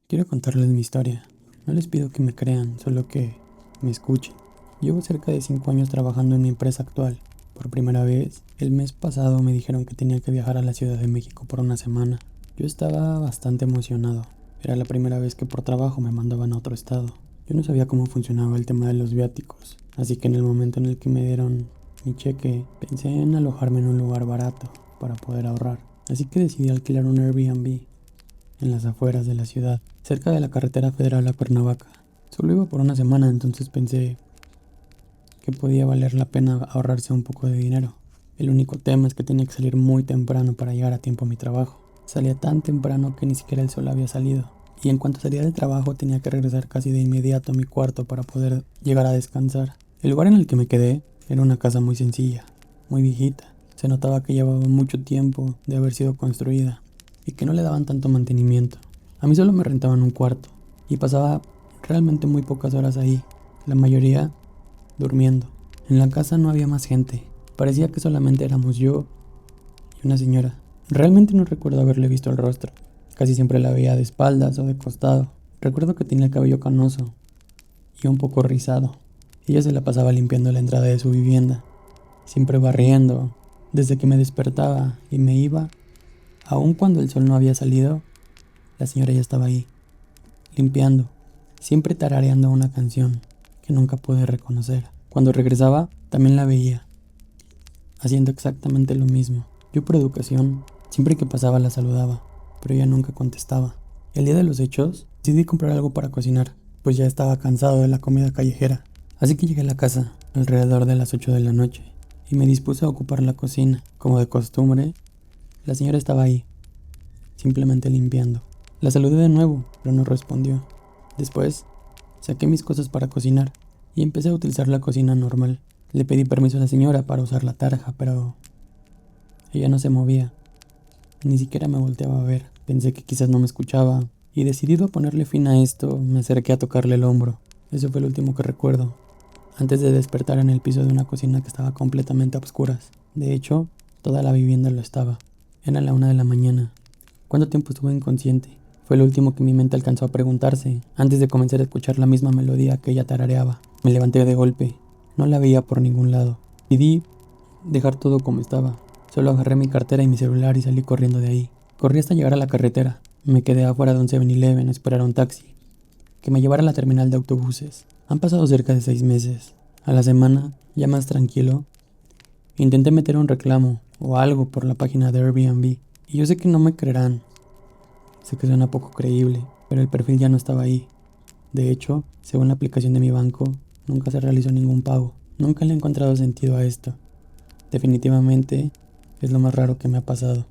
Quiero contarles mi historia. No les pido que me crean, solo que me escuchen. Llevo cerca de 5 años trabajando en mi empresa actual. Por primera vez, el mes pasado me dijeron que tenía que viajar a la Ciudad de México por una semana. Yo estaba bastante emocionado. Era la primera vez que por trabajo me mandaban a otro estado. Yo no sabía cómo funcionaba el tema de los viáticos, así que en el momento en el que me dieron mi cheque, pensé en alojarme en un lugar barato para poder ahorrar. Así que decidí alquilar un Airbnb en las afueras de la ciudad, cerca de la carretera federal a Cuernavaca. Solo iba por una semana, entonces pensé que podía valer la pena ahorrarse un poco de dinero. El único tema es que tenía que salir muy temprano para llegar a tiempo a mi trabajo. Salía tan temprano que ni siquiera el sol había salido. Y en cuanto salía del trabajo tenía que regresar casi de inmediato a mi cuarto para poder llegar a descansar. El lugar en el que me quedé era una casa muy sencilla, muy viejita. Se notaba que llevaba mucho tiempo de haber sido construida y que no le daban tanto mantenimiento. A mí solo me rentaban un cuarto y pasaba realmente muy pocas horas ahí, la mayoría durmiendo. En la casa no había más gente, parecía que solamente éramos yo y una señora. Realmente no recuerdo haberle visto el rostro, casi siempre la veía de espaldas o de costado. Recuerdo que tenía el cabello canoso y un poco rizado. Ella se la pasaba limpiando la entrada de su vivienda, siempre barriendo, desde que me despertaba y me iba. Aun cuando el sol no había salido, la señora ya estaba ahí, limpiando, siempre tarareando una canción que nunca pude reconocer. Cuando regresaba, también la veía, haciendo exactamente lo mismo. Yo por educación, siempre que pasaba la saludaba, pero ella nunca contestaba. El día de los hechos, decidí comprar algo para cocinar, pues ya estaba cansado de la comida callejera. Así que llegué a la casa, alrededor de las 8 de la noche, y me dispuse a ocupar la cocina. Como de costumbre, la señora estaba ahí, simplemente limpiando. La saludé de nuevo, pero no respondió. Después, saqué mis cosas para cocinar y empecé a utilizar la cocina normal. Le pedí permiso a la señora para usar la tarja, pero ella no se movía. Ni siquiera me volteaba a ver. Pensé que quizás no me escuchaba y decidido a ponerle fin a esto, me acerqué a tocarle el hombro. Eso fue lo último que recuerdo, antes de despertar en el piso de una cocina que estaba completamente a oscuras. De hecho, toda la vivienda lo estaba. Era la 1 de la mañana. ¿Cuánto tiempo estuve inconsciente? Fue lo último que mi mente alcanzó a preguntarse, antes de comenzar a escuchar la misma melodía que ella tarareaba. Me levanté de golpe. No la veía por ningún lado. Decidí dejar todo como estaba. Solo agarré mi cartera y mi celular y salí corriendo de ahí. Corrí hasta llegar a la carretera. Me quedé afuera de un 7-Eleven a esperar a un taxi que me llevara a la terminal de autobuses. Han pasado cerca de 6 meses. A la semana, ya más tranquilo, intenté meter un reclamo o algo por la página de Airbnb. Y yo sé que no me creerán. Sé que suena poco creíble, pero el perfil ya no estaba ahí. De hecho, según la aplicación de mi banco, nunca se realizó ningún pago. Nunca le he encontrado sentido a esto. Definitivamente es lo más raro que me ha pasado.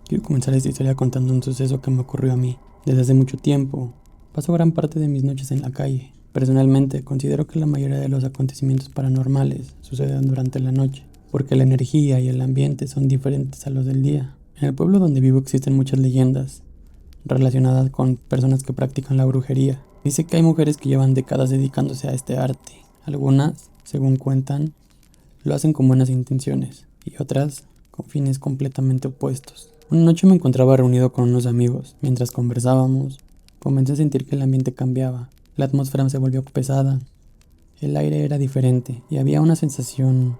Quiero comenzar esta historia contando un suceso que me ocurrió a mí. Desde hace mucho tiempo, paso gran parte de mis noches en la calle. Personalmente, considero que la mayoría de los acontecimientos paranormales suceden durante la noche, porque la energía y el ambiente son diferentes a los del día. En el pueblo donde vivo existen muchas leyendas relacionadas con personas que practican la brujería. Dice que hay mujeres que llevan décadas dedicándose a este arte. Algunas, según cuentan, lo hacen con buenas intenciones y otras con fines completamente opuestos. Una noche me encontraba reunido con unos amigos. Mientras conversábamos, comencé a sentir que el ambiente cambiaba. La atmósfera se volvió pesada. El aire era diferente y había una sensación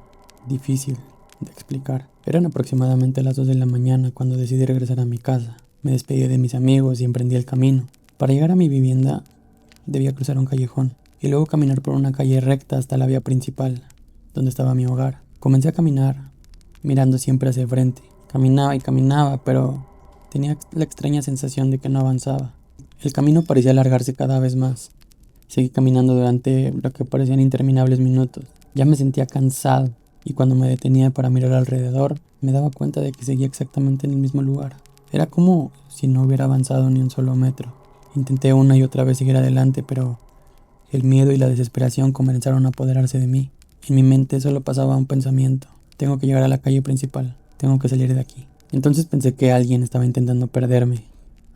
difícil de explicar. Eran aproximadamente las 2 de la mañana cuando decidí regresar a mi casa. Me despedí de mis amigos y emprendí el camino. Para llegar a mi vivienda, debía cruzar un callejón y luego caminar por una calle recta hasta la vía principal, donde estaba mi hogar. Comencé a caminar, mirando siempre hacia el frente. Caminaba y caminaba, pero tenía la extraña sensación de que no avanzaba. El camino parecía alargarse cada vez más. Seguí caminando durante lo que parecían interminables minutos. Ya me sentía cansado y cuando me detenía para mirar alrededor, me daba cuenta de que seguía exactamente en el mismo lugar. Era como si no hubiera avanzado ni un solo metro. Intenté una y otra vez seguir adelante, pero el miedo y la desesperación comenzaron a apoderarse de mí. En mi mente solo pasaba un pensamiento: tengo que llegar a la calle principal, tengo que salir de aquí. Entonces pensé que alguien estaba intentando perderme,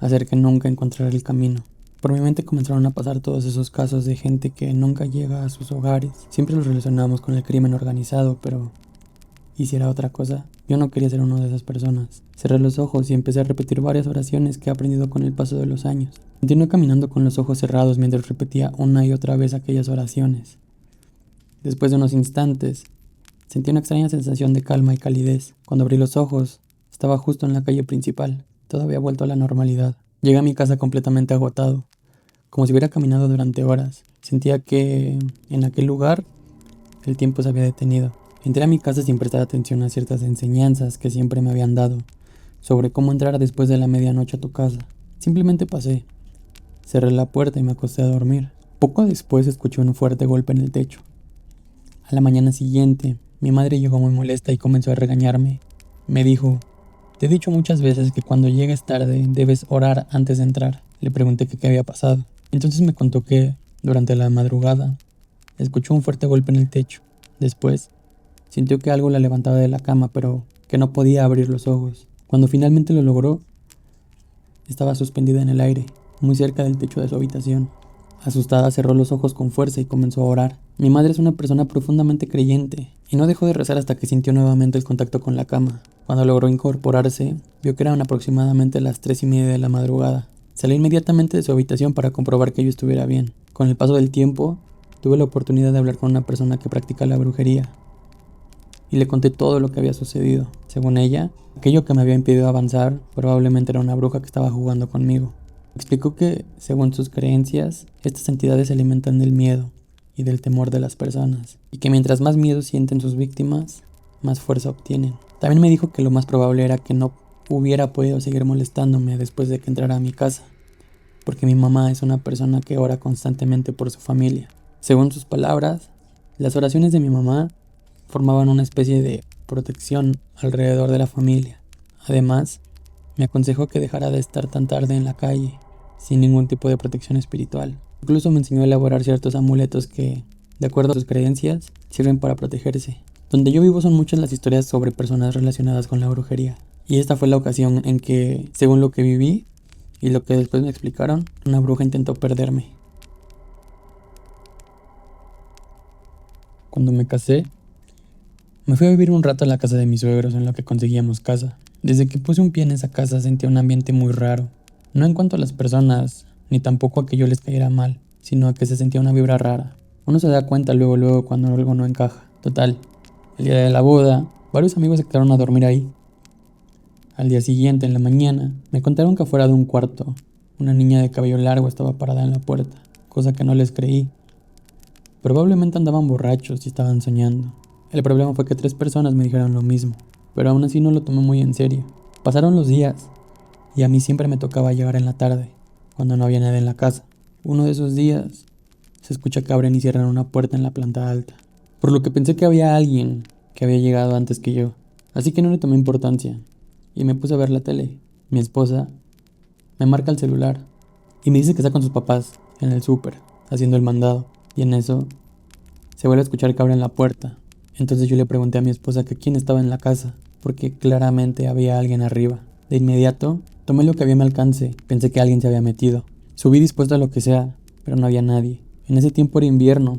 hacer que nunca encontrara el camino. Por mi mente comenzaron a pasar todos esos casos de gente que nunca llega a sus hogares. Siempre los relacionamos con el crimen organizado, pero ¿y si era otra cosa? Yo no quería ser una de esas personas. Cerré los ojos y empecé a repetir varias oraciones que he aprendido con el paso de los años. Continué caminando con los ojos cerrados mientras repetía una y otra vez aquellas oraciones. Después de unos instantes, sentí una extraña sensación de calma y calidez. Cuando abrí los ojos, estaba justo en la calle principal. Todo había vuelto a la normalidad. Llegué a mi casa completamente agotado, como si hubiera caminado durante horas. Sentía que en aquel lugar el tiempo se había detenido. Entré a mi casa sin prestar atención a ciertas enseñanzas que siempre me habían dado sobre cómo entrar después de la medianoche a tu casa. Simplemente pasé, cerré la puerta y me acosté a dormir. Poco después escuché un fuerte golpe en el techo. A la mañana siguiente, mi madre llegó muy molesta y comenzó a regañarme. Me dijo: "Te he dicho muchas veces que cuando llegues tarde debes orar antes de entrar". Le pregunté que qué había pasado. Entonces me contó que, durante la madrugada, escuchó un fuerte golpe en el techo. Después, sintió que algo la levantaba de la cama, pero que no podía abrir los ojos. Cuando finalmente lo logró, estaba suspendida en el aire, muy cerca del techo de su habitación. Asustada, cerró los ojos con fuerza y comenzó a orar. Mi madre es una persona profundamente creyente, y no dejó de rezar hasta que sintió nuevamente el contacto con la cama. Cuando logró incorporarse, vio que eran aproximadamente las 3:30 de la madrugada. Salí inmediatamente de su habitación para comprobar que yo estuviera bien. Con el paso del tiempo, tuve la oportunidad de hablar con una persona que practica la brujería, y le conté todo lo que había sucedido. Según ella, aquello que me había impedido avanzar probablemente era una bruja que estaba jugando conmigo. Explicó que, según sus creencias, estas entidades se alimentan del miedo y del temor de las personas, y que mientras más miedo sienten sus víctimas, más fuerza obtienen. También me dijo que lo más probable era que no hubiera podido seguir molestándome después de que entrara a mi casa, porque mi mamá es una persona que ora constantemente por su familia. Según sus palabras, las oraciones de mi mamá formaban una especie de protección alrededor de la familia. Además, me aconsejó que dejara de estar tan tarde en la calle, sin ningún tipo de protección espiritual. Incluso me enseñó a elaborar ciertos amuletos que, de acuerdo a sus creencias, sirven para protegerse. Donde yo vivo son muchas las historias sobre personas relacionadas con la brujería. Y esta fue la ocasión en que, según lo que viví y lo que después me explicaron, una bruja intentó perderme. Cuando me casé, me fui a vivir un rato a la casa de mis suegros en lo que conseguíamos casa. Desde que puse un pie en esa casa sentía un ambiente muy raro. No en cuanto a las personas, ni tampoco a que yo les cayera mal, sino a que se sentía una vibra rara. Uno se da cuenta luego cuando algo no encaja. Total, el día de la boda, varios amigos se quedaron a dormir ahí. Al día siguiente, en la mañana, me contaron que afuera de un cuarto, una niña de cabello largo estaba parada en la puerta, cosa que no les creí. Probablemente andaban borrachos y estaban soñando. El problema fue que 3 personas me dijeron lo mismo, pero aún así no lo tomé muy en serio. Pasaron los días, y a mí siempre me tocaba llegar en la tarde, cuando no había nadie en la casa. Uno de esos días, se escucha que abren y cierran una puerta en la planta alta, por lo que pensé que había alguien que había llegado antes que yo. Así que no le tomé importancia, y me puse a ver la tele. Mi esposa me marca el celular, y me dice que está con sus papás, en el súper, haciendo el mandado, y en eso, se vuelve a escuchar que abren la puerta. Entonces yo le pregunté a mi esposa que quién estaba en la casa, porque claramente había alguien arriba. De inmediato, tomé lo que había a mi alcance, pensé que alguien se había metido. Subí dispuesto a lo que sea, pero no había nadie. En ese tiempo era invierno,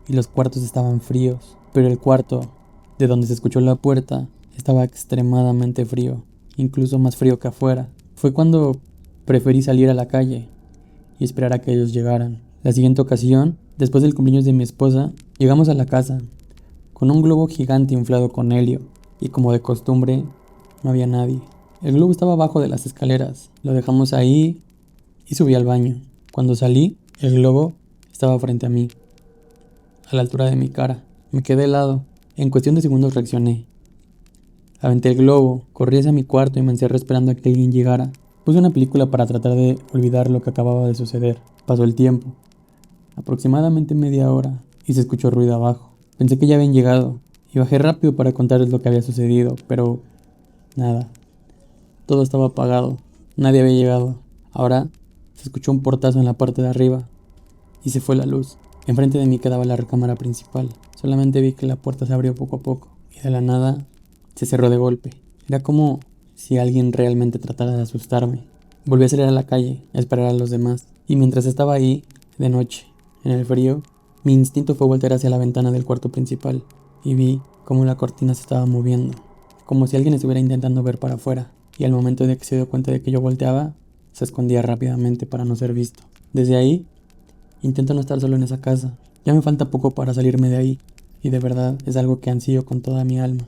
y los cuartos estaban fríos, pero el cuarto, de donde se escuchó la puerta, estaba extremadamente frío, incluso más frío que afuera. Fue cuando preferí salir a la calle y esperar a que ellos llegaran. La siguiente ocasión, después del cumpleaños de mi esposa, llegamos a la casa, con un globo gigante inflado con helio, y como de costumbre, no había nadie. El globo estaba abajo de las escaleras, lo dejamos ahí y subí al baño. Cuando salí, el globo estaba frente a mí, a la altura de mi cara. Me quedé helado. En cuestión de segundos reaccioné. Aventé el globo, corrí hacia mi cuarto y me encerré esperando a que alguien llegara. Puse una película para tratar de olvidar lo que acababa de suceder. Pasó el tiempo, aproximadamente media hora, y se escuchó ruido abajo. Pensé que ya habían llegado, y bajé rápido para contarles lo que había sucedido, pero nada. Todo estaba apagado, nadie había llegado. Ahora se escuchó un portazo en la parte de arriba, y se fue la luz. Enfrente de mí quedaba la recámara principal. Solamente vi que la puerta se abrió poco a poco, y de la nada se cerró de golpe. Era como si alguien realmente tratara de asustarme. Volví a salir a la calle, a esperar a los demás, y mientras estaba ahí, de noche, en el frío, mi instinto fue voltear hacia la ventana del cuarto principal, y vi cómo la cortina se estaba moviendo. como si alguien estuviera intentando ver para afuera, y al momento de que se dio cuenta de que yo volteaba, se escondía rápidamente para no ser visto. Desde ahí, intento no estar solo en esa casa. Ya me falta poco para salirme de ahí, y de verdad es algo que ansío con toda mi alma.